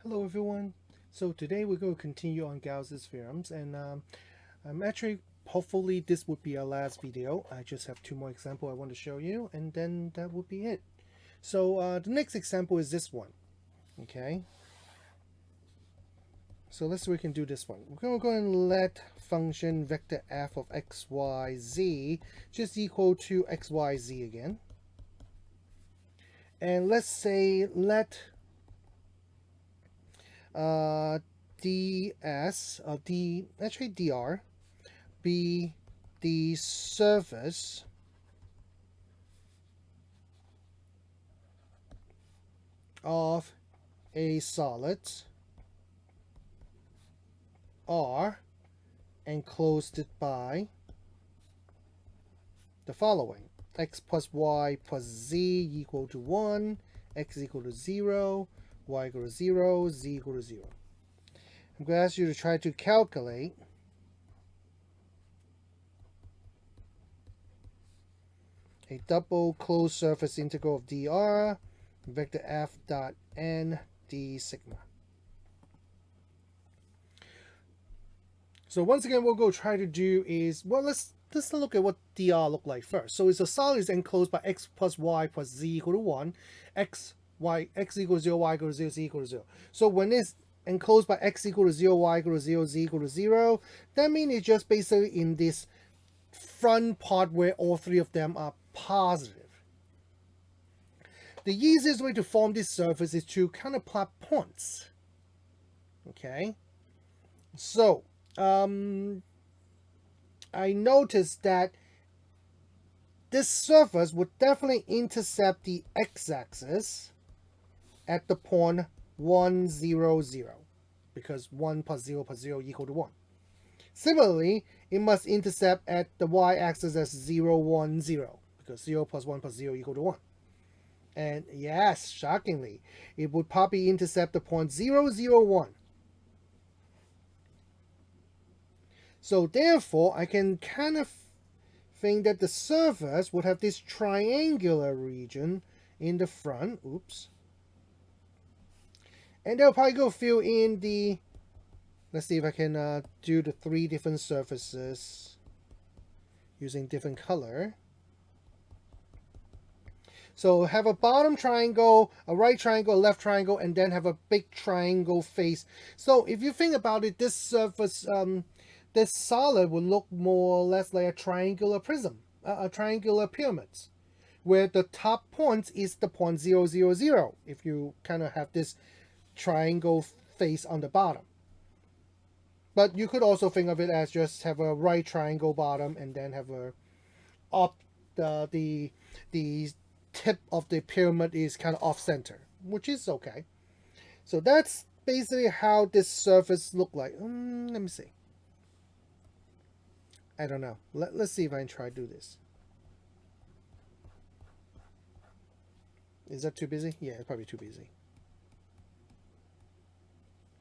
Hello everyone. So today we're going to continue on Gauss's theorems, and I'm actually hopefully this would be our last video. I just have two more examples I want to show you, and then that would be it. So the next example is this one. Okay. So we can do this one. We're going to go and let function vector f of x, y, z just equal to x, y, z again. And let's say let ds actually dr be the surface of a solid R enclosed by the following: x plus y plus z equal to 1, x equal to 0, y equal to 0, z equal to 0. I'm going to ask you to try to calculate a double closed surface integral of dr vector f dot n d sigma. So once again, what we'll go try to do is, well, let's look at what dr look like first. So it's a solid is enclosed by x plus y plus z equal to 1, x equals 0, y equals 0, z equals 0. So when it's enclosed by x equal to 0, y equal to 0, z equal to 0, that means it's just basically in this front part where all three of them are positive. The easiest way to form this surface is to kind of plot points. Okay, so I noticed that this surface would definitely intercept the x-axis at the point 1, 0, 0, because 1 plus 0 plus 0 equal to 1. Similarly, it must intercept at the y-axis as 0, 1, 0, because 0 plus 1 plus 0 equal to 1. And yes, shockingly, it would probably intercept the point 0, 0, 1. So therefore, I can kind of think that the surface would have this triangular region in the front. Oops. And they'll probably go fill in the, let's see if I can do the three different surfaces using different color. So have a bottom triangle, a right triangle, a left triangle, and then have a big triangle face. So if you think about it, this surface, this solid would look more or less like a triangular prism, a triangular pyramid, where the top point is the point 0, 0, 0, if you kind of have this triangle face on the bottom. But you could also think of it as just have a right triangle bottom and then have a up the tip of the pyramid is kind of off center, which is okay. So that's basically how this surface look like. Let me see. I don't know. Let's see if I can try to do this. Is that too busy? Yeah, it's probably too busy.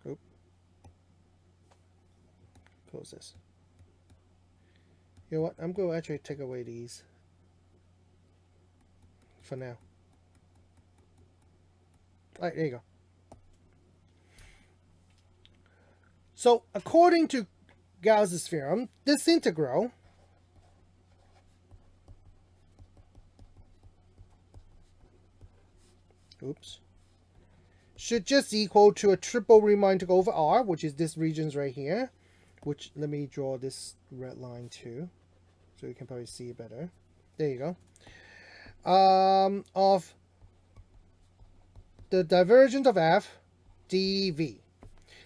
Oop. Close this. You know what? I'm going to actually take away these for now. All right, there you go. So according to Gauss's theorem, this integral should just equal to a triple Riemann integral over R, which is this regions right here, which, let me draw this red line too, so you can probably see it better. There you go. Of the divergence of f dv.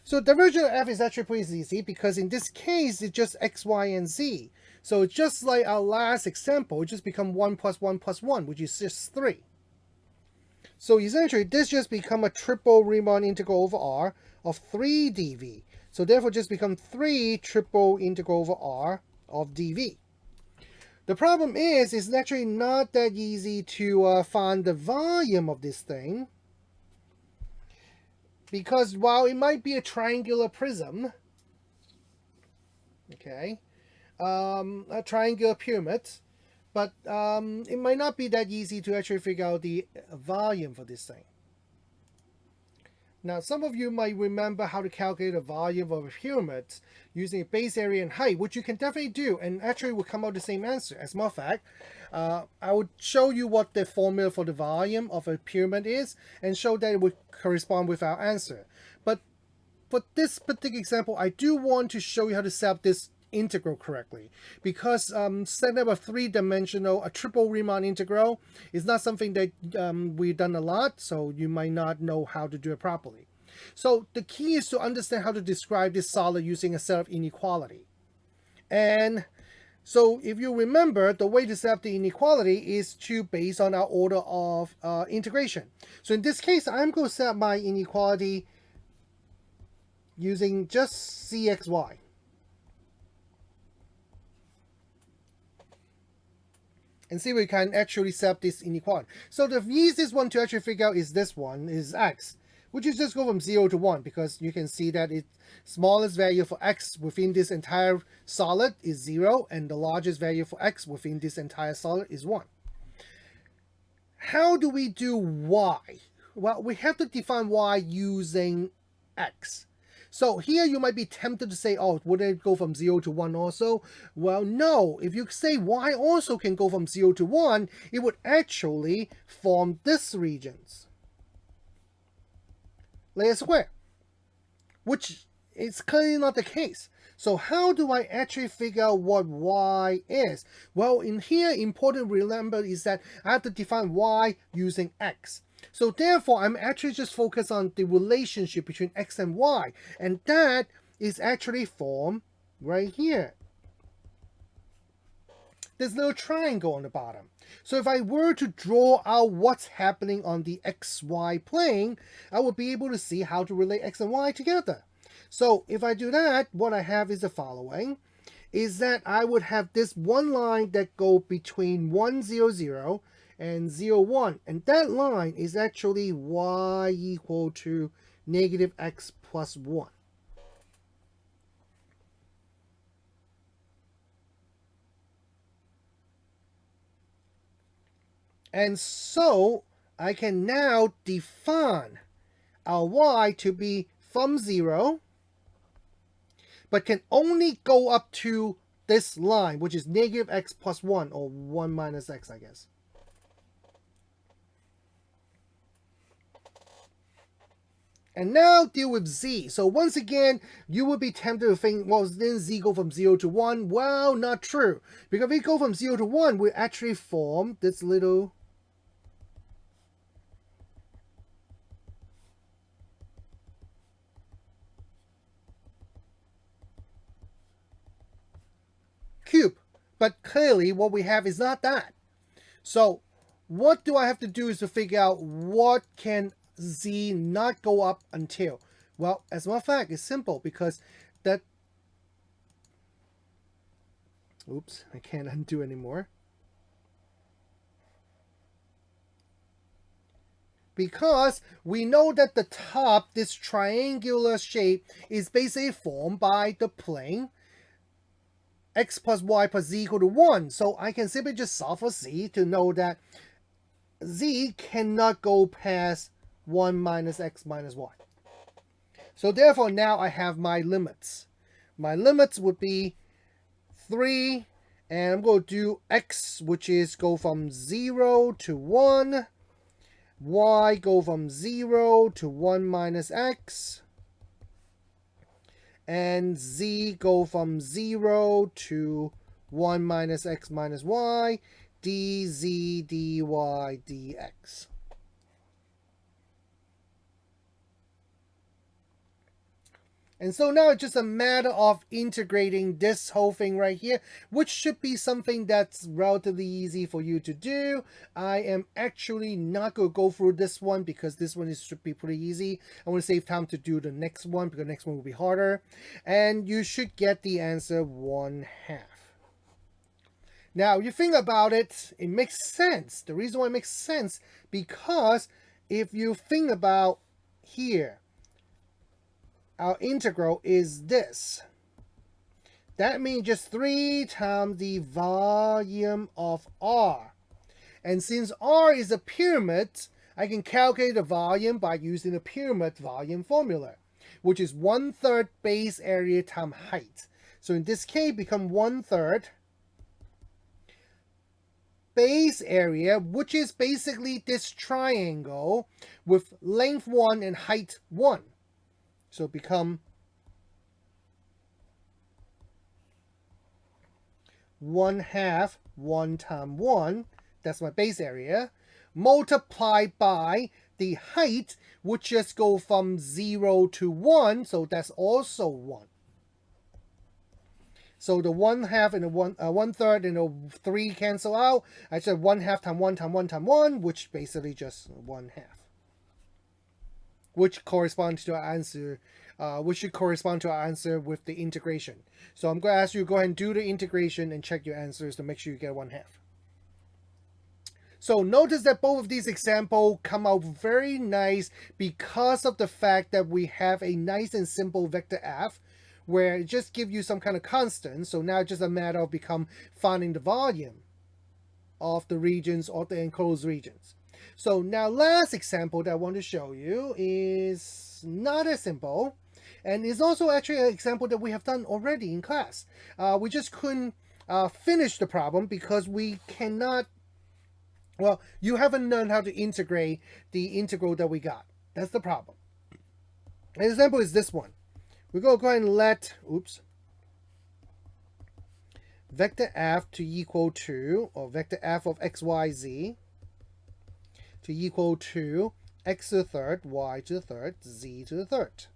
So divergence of f is actually pretty easy because in this case it's just x, y, and z. So it's just like our last example, it just become 1 plus 1 plus 1, which is just 3. So essentially this just become a triple Riemann integral over R of 3 dv. So therefore just become 3 triple integral over R of dv. The problem is it's actually not that easy to find the volume of this thing, because while it might be a triangular prism, okay, a triangular pyramid, but it might not be that easy to actually figure out the volume for this thing. Now, some of you might remember how to calculate the volume of a pyramid using a base area and height, which you can definitely do, and actually will come out the same answer. As a matter of fact, I would show you what the formula for the volume of a pyramid is, and show that it would correspond with our answer. But for this particular example, I do want to show you how to set up this integral correctly, because setting up a three-dimensional, a triple Riemann integral is not something that we've done a lot, so you might not know how to do it properly. So the key is to understand how to describe this solid using a set of inequality. And so if you remember, the way to set up the inequality is to base on our order of integration. So in this case, I'm going to set up my inequality using just cxy. And see if we can actually set up this inequality. So the easiest one to actually figure out is this one, is x, which is just go from 0 to 1, because you can see that its smallest value for x within this entire solid is 0, and the largest value for x within this entire solid is 1. How do we do y? Well, we have to define y using x. So here you might be tempted to say, oh, would it go from 0 to 1 also? Well, no. If you say y also can go from 0 to 1, it would actually form this regions, layer square, which is clearly not the case. So how do I actually figure out what y is? Well, in here, important to remember is that I have to define y using x. So therefore, I'm actually just focused on the relationship between x and y, and that is actually formed right here. This little triangle on the bottom. So if I were to draw out what's happening on the xy plane, I would be able to see how to relate x and y together. So if I do that, what I have is the following, is that I would have this one line that go between 1, 0, 0, and 0, 1, and that line is actually y equal to negative x plus 1. And so I can now define our y to be from 0, but can only go up to this line, which is negative x plus 1, or 1 minus x, I guess. And now deal with z. So once again, you would be tempted to think, well, then z go from 0 to 1. Well, not true. Because if we go from 0 to 1, we actually form this little cube. But clearly, what we have is not that. So what do I have to do is to figure out what can z not go up until? Well, as a matter of fact, it's simple, because that... Oops, I can't undo anymore. Because we know that the top, this triangular shape, is basically formed by the plane x plus y plus z equal to 1. So I can simply just solve for z to know that z cannot go past 1 minus x minus y. So therefore now I have my limits. My limits would be 3, and I'm going to do x, which is go from 0 to 1, y go from 0 to 1 minus x, and z go from 0 to 1 minus x minus y, dz dy dx. And so now it's just a matter of integrating this whole thing right here, which should be something that's relatively easy for you to do. I am actually not going to go through this one because this one should be pretty easy. I want to save time to do the next one because the next one will be harder. And you should get the answer 1/2. Now, you think about it, it makes sense. The reason why it makes sense, because if you think about here, our integral is this. That means just 3 times the volume of R. And since R is a pyramid, I can calculate the volume by using the pyramid volume formula, which is 1/3 base area times height. So in this case, become 1/3 base area, which is basically this triangle with length 1 and height 1. So become 1/2 1 times 1, that's my base area, multiplied by the height, which just go from 0 to 1, so that's also 1. So the 1/2 and the 1/3 and the 3 cancel out. I said 1/2 times 1 times 1 times 1, which basically just 1/2. Which corresponds to our answer, which should correspond to our answer with the integration. So I'm going to ask you to go ahead and do the integration and check your answers to make sure you get 1/2. So notice that both of these examples come out very nice because of the fact that we have a nice and simple vector f, where it just gives you some kind of constant. So now it's just a matter of finding the volume of the regions or the enclosed regions. So now last example that I want to show you is not as simple, and is also actually an example that we have done already in class. We just couldn't finish the problem because we cannot, well, you haven't learned how to integrate the integral that we got. That's the problem. An example is this one. We're going to go ahead and let, vector f to equal to, or vector f of x, y, z to equal to x to the third, y to the third, z to the third.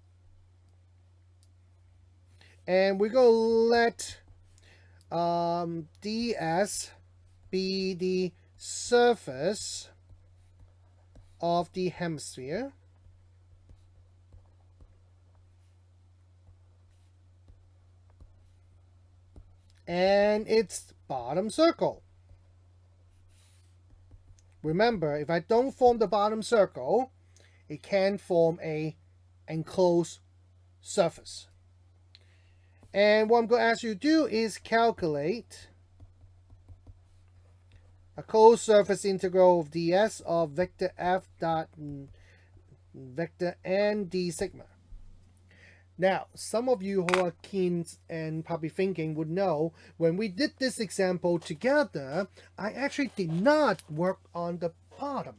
And we're going to let ds be the surface of the hemisphere. And its bottom circle. Remember, if I don't form the bottom circle, it can form a enclosed surface. And what I'm going to ask you to do is calculate a closed surface integral of ds of vector f dot vector n d sigma. Now, some of you who are keen and probably thinking would know, when we did this example together, I actually did not work on the bottom.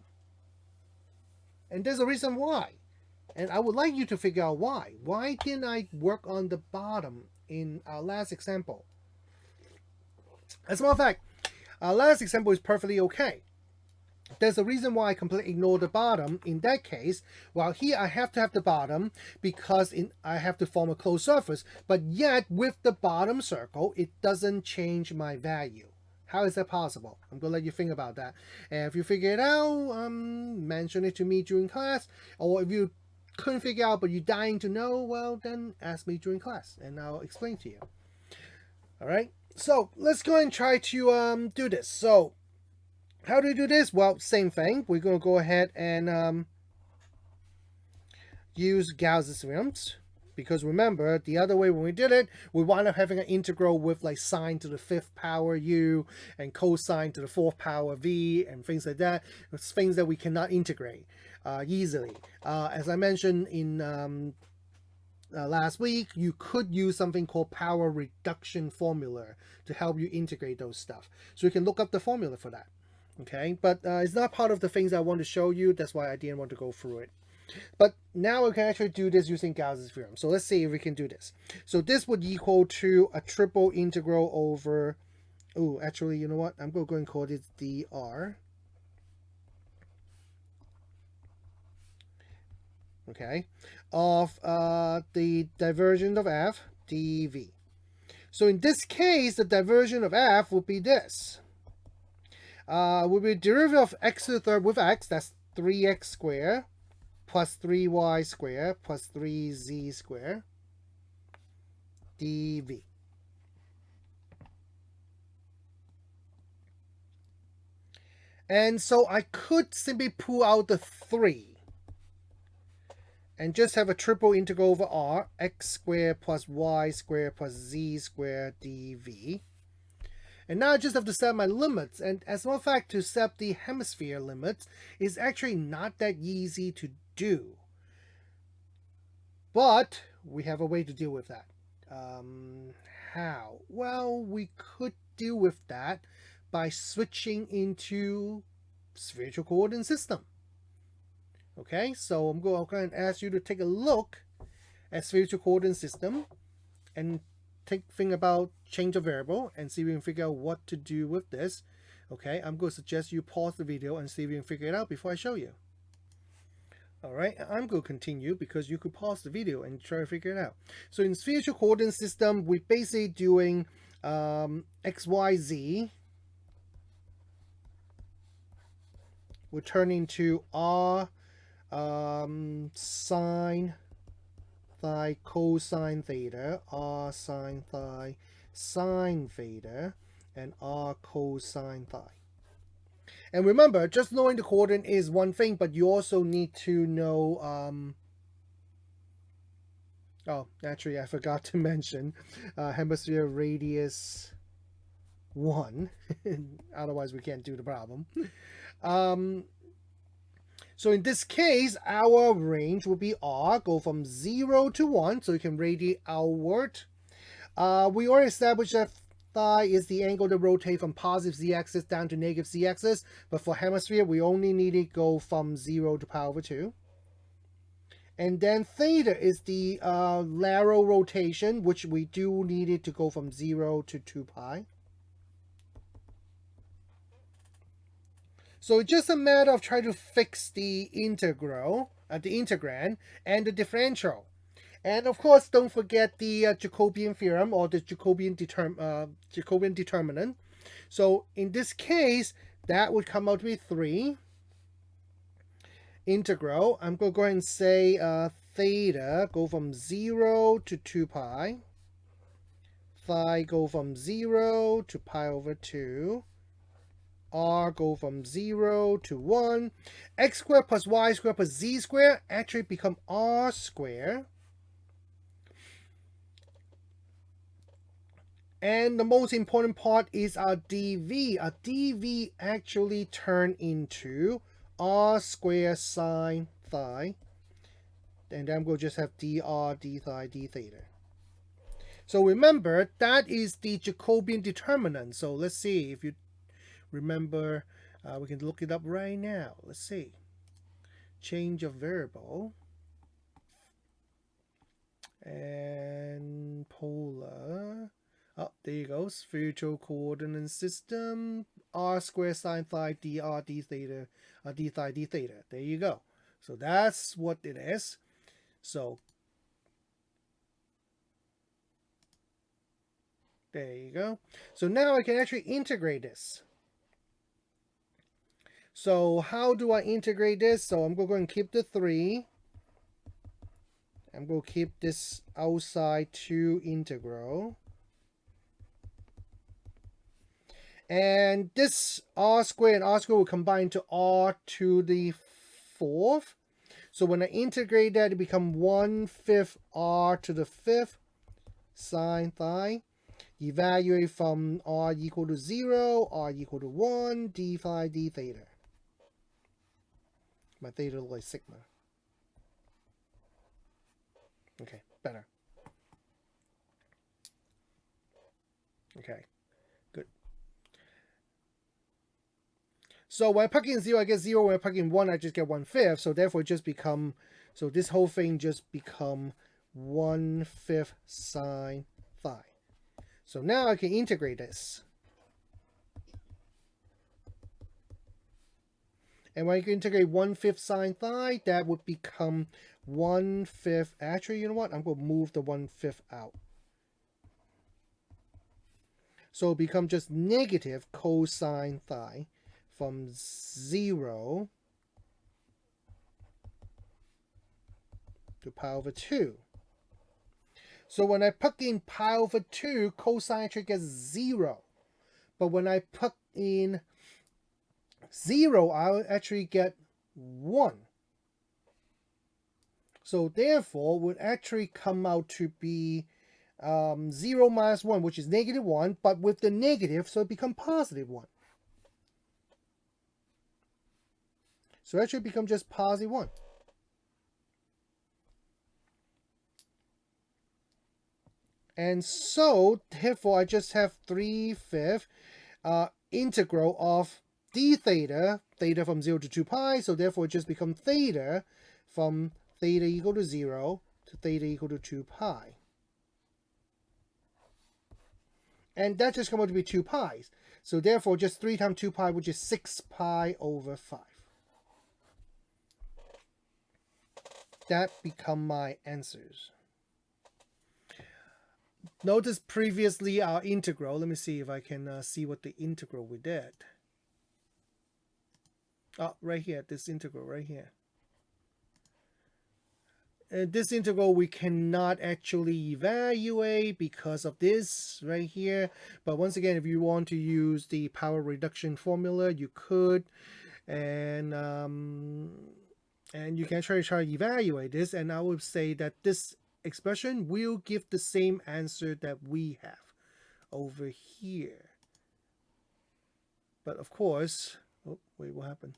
And there's a reason why. And I would like you to figure out why. Why didn't I work on the bottom in our last example? As a matter of fact, our last example is perfectly okay. There's a reason why I completely ignore the bottom in that case. While here I have to have the bottom because I have to form a closed surface, but yet with the bottom circle, it doesn't change my value. How is that possible? I'm going to let you think about that. And if you figure it out, mention it to me during class. Or if you couldn't figure out but you're dying to know, well, then ask me during class and I'll explain to you. All right? So let's go and try to do this. So how do we do this? Well, same thing. We're going to go ahead and use Gauss's theorems. Because remember, the other way when we did it, we wound up having an integral with like sine to the 5th power u and cosine to the 4th power v and things like that. It's things that we cannot integrate easily. As I mentioned in last week, you could use something called power reduction formula to help you integrate those stuff. So you can look up the formula for that. Okay, but it's not part of the things I want to show you. That's why I didn't want to go through it. But now we can actually do this using Gauss's theorem. So let's see if we can do this. So this would equal to a triple integral over, oh, actually, you know what? I'm going to go and call this dr. Okay, of the divergence of f dv. So in this case, the divergence of f would be this. Would be derivative of x to the third with x, that's 3x squared plus 3y squared plus 3z squared dv. And so I could simply pull out the 3 and just have a triple integral over r, x squared plus y squared plus z squared dv. And now I just have to set my limits. And as a matter of fact, to set the hemisphere limits is actually not that easy to do. But we have a way to deal with that. How? Well, we could deal with that by switching into spherical coordinate system. Okay, so I'm going to ask you to take a look at spherical coordinate system and think about change of variable and see if we can figure out what to do with this. Okay, I'm going to suggest you pause the video and see if you can figure it out before I show you. Alright, I'm going to continue because you could pause the video and try to figure it out. So in spherical coordinate system, we're basically doing x, y, z. We're turning to r sine phi cosine theta, r sine phi sine theta, and r cosine phi. And remember, just knowing the coordinate is one thing, but you also need to know, oh, actually I forgot to mention hemisphere radius 1, otherwise we can't do the problem. So in this case, our range will be r, go from 0 to 1, so you can radiate outward. We already established that phi is the angle to rotate from positive z-axis down to negative z-axis, but for hemisphere, we only need to go from 0 to pi over 2. And then theta is the lateral rotation, which we do need it to go from 0 to 2 pi. So it's just a matter of trying to fix the integral, the integrand, and the differential. And of course, don't forget the Jacobian theorem or the Jacobian determinant. So in this case, that would come out to be 3. Integral, I'm going to go ahead and say theta go from 0 to 2 pi. Phi go from 0 to pi over 2. R go from 0 to 1. X squared plus y squared plus z squared actually become r squared. And the most important part is our dv. Our dv actually turn into r squared sine phi. And then we'll just have dr, d phi, d theta. So remember, that is the Jacobian determinant. So let's see if you remember, we can look it up right now. Let's see. Change of variable. And polar. Oh, there you go. Spherical coordinate system. R squared sine phi dr d theta, d phi d theta. There you go. So that's what it is. So there you go. So now I can actually integrate this. So how do I integrate this? So I'm going to keep the 3. I'm going to keep this outside 2 integral. And this r squared and r squared will combine to r to the 4th. So when I integrate that, it becomes 1/5 r to the 5th sine phi. Evaluate from r equal to 0, r equal to 1, d phi d theta. My theta looks like sigma. Okay, better. Okay, good. So when I plug in 0, I get 0. When I plug in 1, I just get 1/5. So therefore, it just become, so this whole thing just become 1/5 sine phi. So now I can integrate this. And when you integrate 1/5 sine phi, that would become 1/5. Actually, you know what? I'm going to move the 1/5 out. So it becomes just negative cosine phi from 0 to pi over 2. So when I plug in pi over 2, cosine actually gets 0. But when I plug in 0, I'll actually get 1. So therefore, would actually come out to be 0 minus 1, which is negative 1, but with the negative, so it becomes positive 1. So that should become just positive 1. And so, therefore, I just have 3/5 integral of d theta, theta from 0 to 2 pi, so therefore it just becomes theta from theta equal to 0 to theta equal to 2 pi. And that just comes out to be 2 pi's. So therefore, just 3 times 2 pi, which is 6 pi over 5. That become my answers. Notice previously our integral. Let me see if I can see what the integral we did. Oh, right here, this integral right here. This integral we cannot actually evaluate because of this right here. But once again, if you want to use the power reduction formula, you could. And you can try to evaluate this. And I would say that this expression will give the same answer that we have over here. But of course, oh, wait, what happened?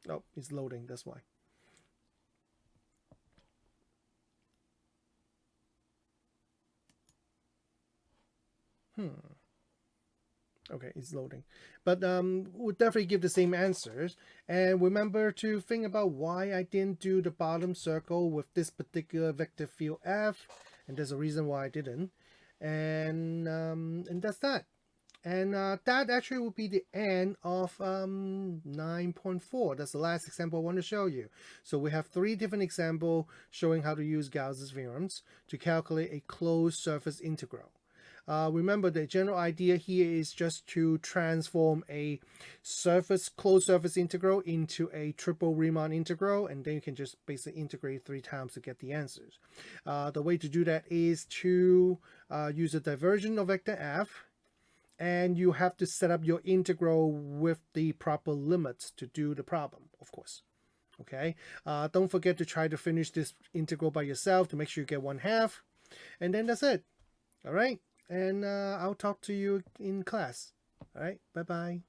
Oh, it's loading, that's why. Okay, it's loading. But we'll definitely give the same answers. And remember to think about why I didn't do the bottom circle with this particular vector field F. And there's a reason why I didn't. And that's that. And that actually will be the end of 9.4. That's the last example I want to show you. So we have 3 different examples showing how to use Gauss's theorems to calculate a closed surface integral. Remember, the general idea here is just to transform a closed surface integral into a triple Riemann integral, and then you can just basically integrate 3 times to get the answers. The way to do that is to use a divergence of vector f, and you have to set up your integral with the proper limits to do the problem, of course. Okay, don't forget to try to finish this integral by yourself to make sure you get 1/2, and then that's it. All right. And I'll talk to you in class. All right. Bye-bye.